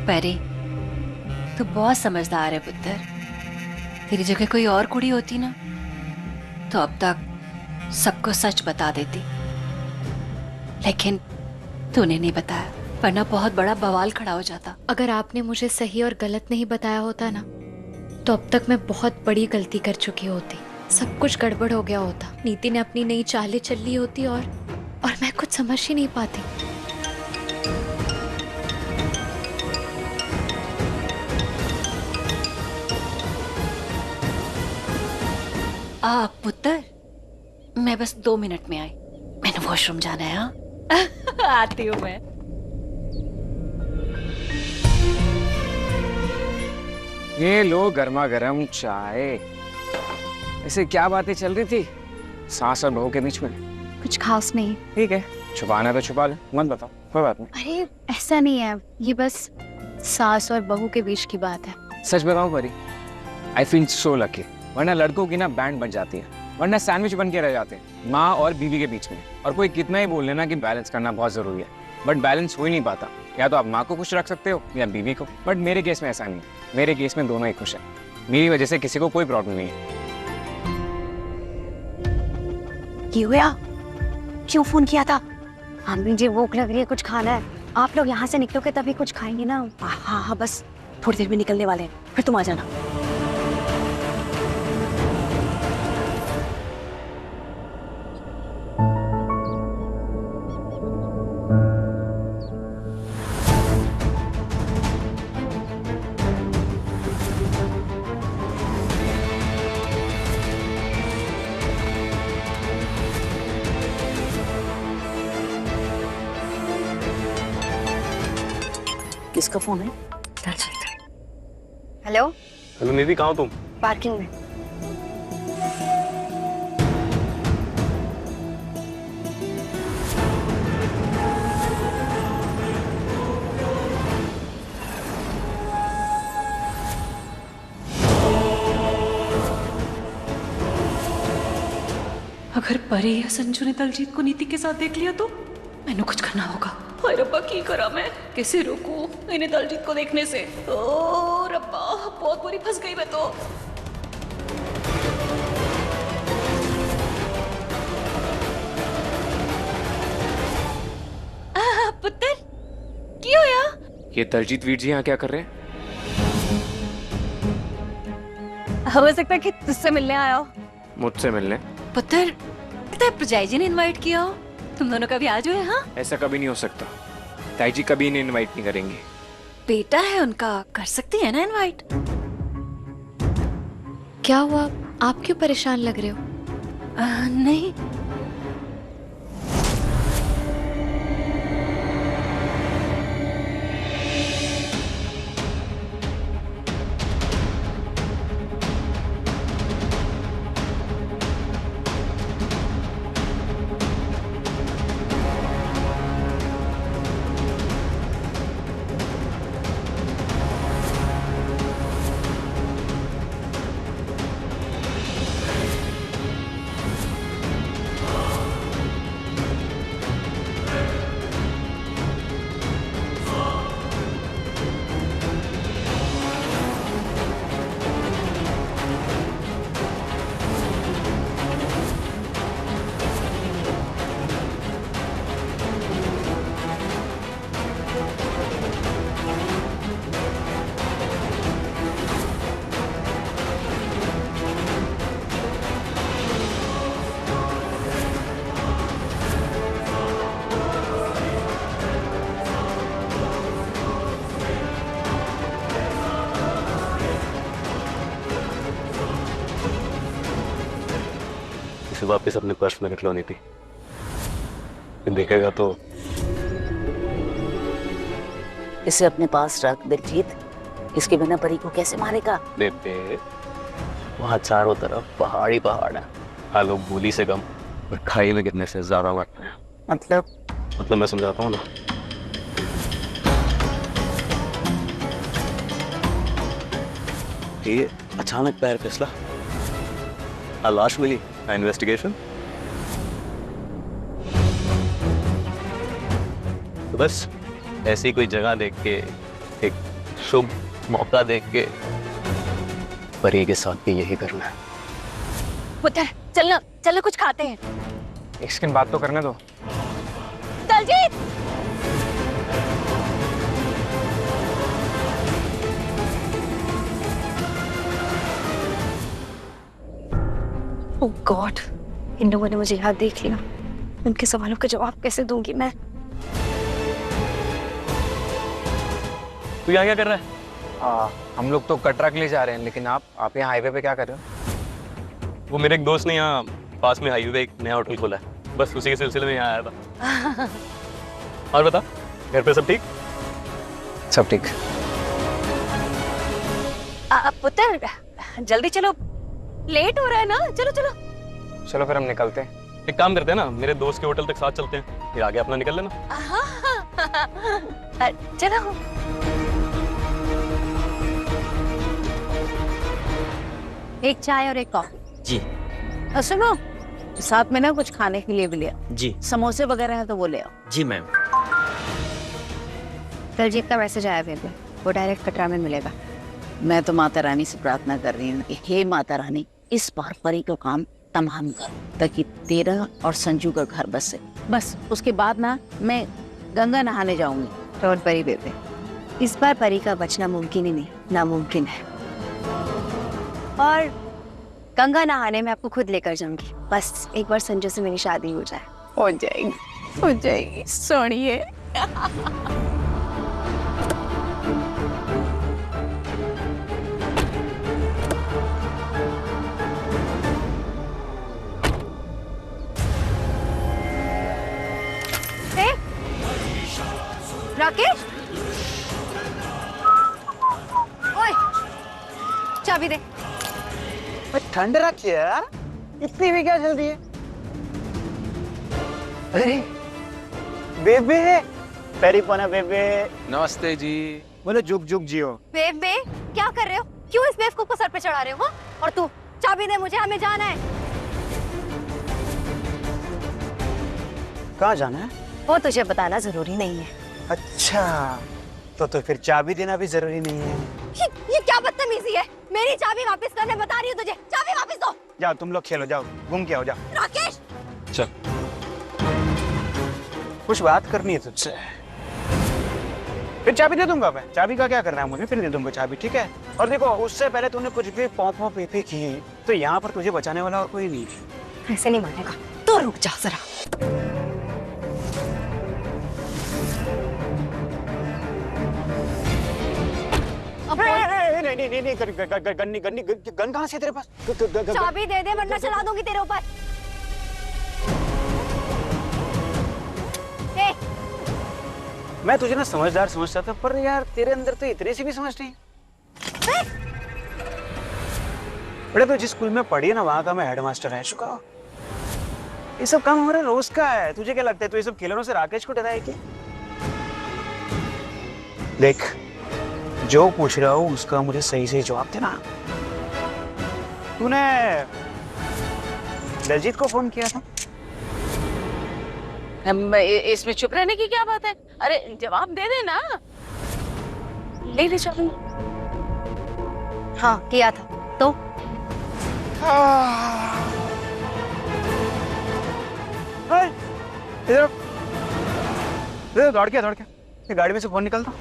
परी, तू बहुत समझदार है पुत्र। तेरी जगह कोई और कुड़ी होती ना तो अब तक सबको सच बता देती, लेकिन तूने नहीं बताया, वरना बहुत बड़ा बवाल खड़ा हो जाता। अगर आपने मुझे सही और गलत नहीं बताया होता ना, तो अब तक मैं बहुत बड़ी गलती कर चुकी होती। सब कुछ गड़बड़ हो गया होता। नीति ने अपनी नई चालें चल ली होती और मैं कुछ समझ ही नहीं पाती। पुत्र, मैं बस 2 मिनट में आई, मैंने वॉशरूम जाना है। हाँ आती हूँ मैं। ये लो गर्मा गर्म चाय। ऐसे क्या बातें चल रही थी सास और बहू के बीच में? कुछ खास नहीं। ठीक है, छुपाना तो छुपा लो, मत बताओ, कोई बात नहीं। अरे ऐसा नहीं है, ये बस सास और बहू के बीच की बात है। सच बताऊं परी, आई फील सो लकी। वरना लड़कों की ना बैंड बन जाती है, वरना सैंडविच बन के रह जाते हैं माँ और बीवी के बीच में। और कोई कितना ही बोल लेना कि बैलेंस करना बहुत जरूरी है, बट बैलेंस हो ही नहीं पाता। या तो आप माँ को खुश रख सकते हो या बीवी को, बट मेरे केस में ऐसा नहीं है। मेरे केस में दोनों ही खुश है। मेरी वजह से किसी को कोई प्रॉब्लम नहीं है। क्यों हुआ? क्यों फोन किया था? हमें मुझे भूख लग रही है, कुछ खाना है। आप लोग यहाँ से निकलोगे तभी कुछ खाएंगे ना। हाँ हाँ, बस थोड़ी देर में निकलने वाले हैं, फिर तुम आ जाना। किसका फोन है? हेलो हेलो निधि, कहाँ हो तुम? पार्किंग में। अगर परी या संजू ने दलजीत को नीति के साथ देख लिया तो मैंने कुछ करना होगा। हाय रब्बा, की करा मैं, कैसे रोकूं इन्हें दलजीत को देखने से? ओ रब्बा, बहुत बुरी फंस गई मैं तो। पुत्र, की होया? ये दलजीत वीर जी यहाँ क्या कर रहे हैं? हो सकता है कि तुझसे मिलने आया हो। मुझसे मिलने? पुत्र, प्रजाई जी ने इनवाइट किया हो, तुम दोनों कभी आ जाओ। हाँ, ऐसा कभी नहीं हो सकता। ताई जी कभी इन्हें इनवाइट नहीं करेंगे। बेटा है उनका, कर सकती है ना इनवाइट। क्या हुआ? आप क्यों परेशान लग रहे हो? नहीं, इसे वापस अपने पर्स में रख लो नीति, देखेगा तो। इसे अपने पास रख दिलजीत, इसके बिना परी को कैसे मारेगा? बेबे, वहाँ चारों तरफ पहाड़ ही पहाड़ है। हाँ, लोग गोली से कम और खाई में गिरने से ज्यादा मरते हैं। मतलब मैं समझाता हूँ ना। ये अचानक पैर फिसला, लाश मिली, इन्वेस्टिगेशन। तो बस ऐसी कोई जगह देख के एक शुभ मौका देख के परी के साथ भी यही करना है। पुत्र चलना चलना, कुछ खाते हैं। एक सेकंड बात तो करने दो। दलजीत ओह गॉड, इन लोगों ने मुझे यहाँ देख लिया। उनके सवालों का जवाब कैसे दूंगी मैं? तू यहाँ क्या कर रहा है? हम लोग तो कटरा के लिए जा रहे हैं, लेकिन आप यहाँ हाईवे पे क्या कर रहे हो? वो मेरे एक दोस्त ने यहाँ पास में हाईवे एक नया होटल खोला है, बस उसी के सिलसिले में यहाँ आया था। और बता, घर पे सब ठीक? सब ठीक। पुत्र जल्दी चलो, लेट हो रहा है ना। चलो चलो चलो फिर हम निकलते हैं। एक काम करते हैं ना, मेरे दोस्त के होटल तक साथ चलते हैं, फिर आगे अपना निकल लेना। चलो। एक चाय और एक कॉफी। जी और सुनो, साथ में ना कुछ खाने के लिए भी ले आओ। जी समोसे वगैरह है तो वो ले आओ। जी मैम। दलजीत का मैसेज आया बेबे, वो डायरेक्ट कटरा में मिलेगा। मैं तो माता रानी से प्रार्थना कर रही हूँ कि हे माता रानी, इस बार परी का काम तमाम कर, ताकि तेरा और संजू का घर बसे। बस उसके बाद ना मैं गंगा नहाने जाऊंगी। डोंट वरी बेबे, इस बार परी का बचना मुमकिन ही नहीं, नामुमकिन है। और गंगा नहाने में आपको खुद लेकर जाऊंगी, बस एक बार संजू से मेरी शादी हो जाए। हो जाएगी सोनिए। राकेश, ओए चाबी दे। ठंड रखिए यार, इतनी भी क्या जल्दी है? अरे बेबे, पैरी पोना बेबे। नमस्ते जी। बोलो जुग जुग जियो। बेबे क्या कर रहे हो? क्यों इस बेवकूफ को सर पे चढ़ा रहे हो? और तू चाबी दे मुझे, हमें जाना है। कहाँ जाना है? वो तुझे बताना जरूरी नहीं है। अच्छा, तो फिर चाबी देना भी जरूरी नहीं है। ये क्या बदतमीजी है? मेरी चाबी वापस करने बता रही हूँ तुझे, चाबी वापस दो। जाओ तुम लोग खेलो, जाओ घूम के आओ, जाओ। राकेश चल। कुछ बात करनी है तुझसे। फिर चाबी दे दूंगा मैं। चाबी का क्या करना है मुझे, फिर दे दूंगा चाबी, ठीक है? और देखो, उससे पहले तूने कुछ भी पौ पी की तो यहाँ पर तुझे बचाने वाला और कोई नहीं है। ऐसे नहीं मानेगा तो रुक जा जरा। नहीं, गन कहाँ से तेरे पास? चाबी दे दे वरना चला दूंगी तेरे ऊपर। मैं तुझे ना समझदार समझता था, पर यार तेरे अंदर तो इतनी सी भी समझ नहीं। बड़े तो जिस स्कूल में पढ़ी है ना, वहां का मैं हेडमास्टर रह चुका हूँ। ये सब काम हमारा रोज का है। तुझे क्या लगता है तू ये सब खिलौनों से राकेश को डराएगी? देख, जो पूछ रहा हूँ उसका मुझे सही सही जवाब देना। तूने दलजीत को फोन किया था? इसमें चुप रहने की क्या बात है? अरे जवाब दे देना। ले ले चाबी। हाँ किया था तो। इधर दौड़ के ये गाड़ी में से फोन निकलता।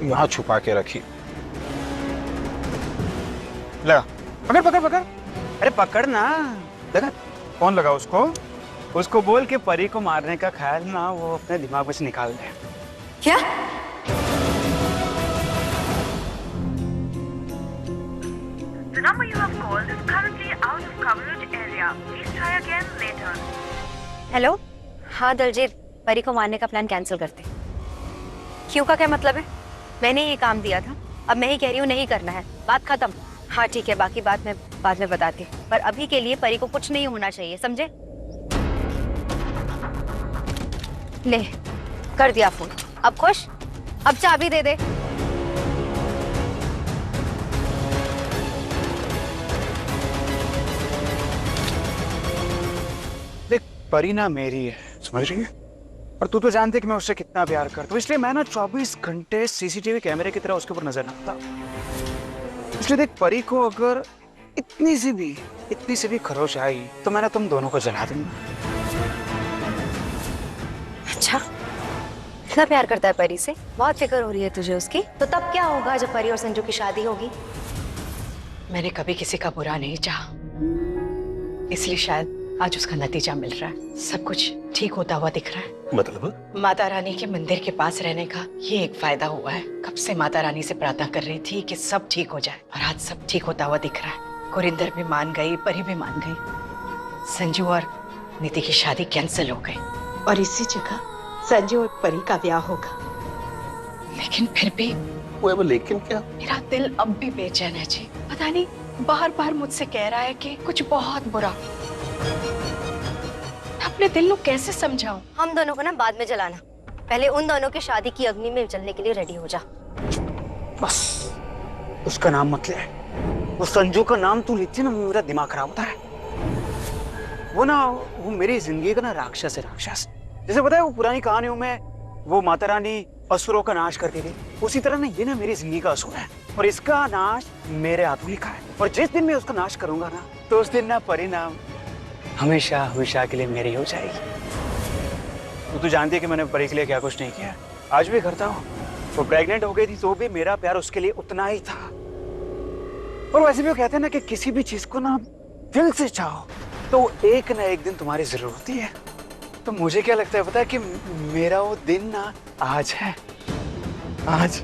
यहाँ छुपा के रखी। लगा, पकड़। अरे पकड़ ना, लगा। फोन लगा उसको बोल के परी को मारने का ख्याल ना वो अपने दिमाग में से निकाल दे। क्या? The number you have called is currently out of coverage area. Please try again later. Hello, हाँ दलजीत, परी को मारने का प्लान कैंसिल करते। क्यों का क्या मतलब है? मैंने ये काम दिया था, अब मैं ही कह रही हूँ नहीं करना है, बात खत्म। हाँ ठीक है, बाकी बात मैं बाद में बताती हूँ, पर अभी के लिए परी को कुछ नहीं होना चाहिए, समझे? ले, कर दिया फोन। अब खुश? अब चाबी दे दे। देख, परी ना मेरी है, समझ रही है? और तू तो जानती है कि मैं उससे कितना प्यार करता हूँ, इसलिए मैं ना 24 घंटे सीसीटीवी कैमरे की तरह उसके ऊपर नजर रखता हूँ। इसलिए देख, परी को अगर इतनी सी भी खरोच आई तो मैं ना तुम दोनों को जला दूंगा। अच्छा, इतना प्यार करता है परी से? बहुत फिक्र हो रही है तुझे उसकी। तो तब क्या होगा जब परी और संजू की शादी होगी? मैंने कभी किसी का बुरा नहीं चाहा, इसलिए शायद आज उसका नतीजा मिल रहा है। सब कुछ ठीक होता हुआ दिख रहा है। मतलब? माता रानी के मंदिर के पास रहने का ये एक फायदा हुआ है। कब से माता रानी से प्रार्थना कर रही थी कि सब ठीक हो जाए, और आज सब ठीक होता हुआ दिख रहा है। गुरिंदर भी मान गई, परी भी मान गई। संजू और नीति की शादी कैंसिल हो गई और इसी जगह संजू और परी का ब्याह होगा। लेकिन फिर भी वो लेकिन क्या? मेरा दिल अब भी बेचैन है जी। पता नहीं, बार बार मुझसे कह रहा है कि कुछ बहुत बुरा। मैं अपने दिल को कैसे समझाऊं? हम दोनों को ना बाद में जलाना, पहले उन दोनों की शादी की अग्नि में जलने के लिए रेडी हो जा। बस उसका नाम मत ले। वो संजू का नाम तू लेती ना, मेरा दिमाग खराब होता है। वो मेरी जिंदगी का ना राक्षस है, राक्षस। जैसे पता है वो पुरानी कहानियों में वो माता रानी असुरों का नाश करती थी, उसी तरह ना ये ना मेरी जिंदगी का असुर है, और इसका नाश मेरे हाथ में लिखा है। और जिस दिन मैं उसका नाश करूंगा ना, तो उस दिन ना परिणाम हमेशा हमेशा के लिए मेरी हो जाएगी। तू जानती है कि मैंने परी के लिए क्या कुछ नहीं किया, आज भी करता हूँ। वो प्रेग्नेंट हो गई थी तो भी मेरा प्यार उसके लिए उतना ही था। और वैसे भी वो कहते हैं ना कि किसी भी चीज को ना दिल से चाहो तो एक ना एक दिन तुम्हारी जरूरत होती है। तो मुझे क्या लगता है पता है कि मेरा वो दिन ना आज है। आज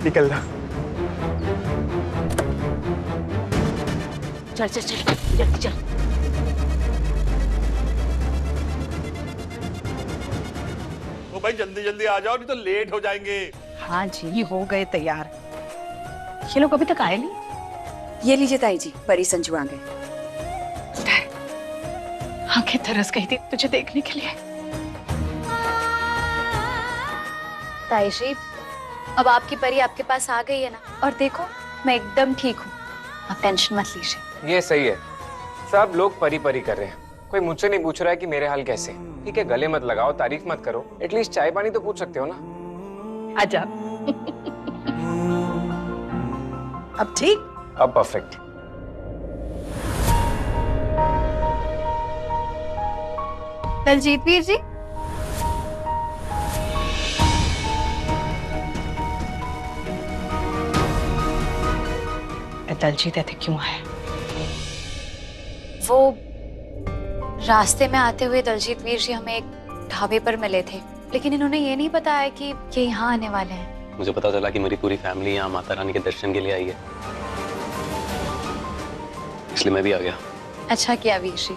निकल रहा। चल चल चल जल्दी चल। तो भाई जल्दी जल्दी आ जाओ, नहीं तो लेट हो जाएंगे। हाँ जी, हो गए तैयार। ये लोग अभी तक आए नहीं। ये लीजिए ताई जी, परी संजू आ गए। आंखें तरस गई थी तुझे देखने के लिए। ताई जी, अब आपकी परी आपके पास आ गई है ना, और देखो मैं एकदम ठीक हूँ, आप टेंशन मत लीजिए। ये सही है, सब लोग परी परी कर रहे हैं, कोई मुझसे नहीं पूछ रहा है कि मेरे हाल कैसे हैं। ठीक है, गले मत लगाओ, तारीफ मत करो, एटलीस्ट चाय पानी तो पूछ सकते हो ना। आजा। अब ठीक? अब परफेक्ट। दलजीत वीर जी, दलजीत ऐसे क्यों आया? वो रास्ते में आते हुए दलजीत वीर जी हमें एक ढाबे पर मिले थे, लेकिन इन्होंने ये नहीं बताया कि ये यहाँ आने वाले हैं। मुझे पता चला कि मेरी पूरी फैमिली यहाँ माता रानी के दर्शन के लिए आई है, इसलिए मैं भी आ गया। अच्छा किया वीर जी।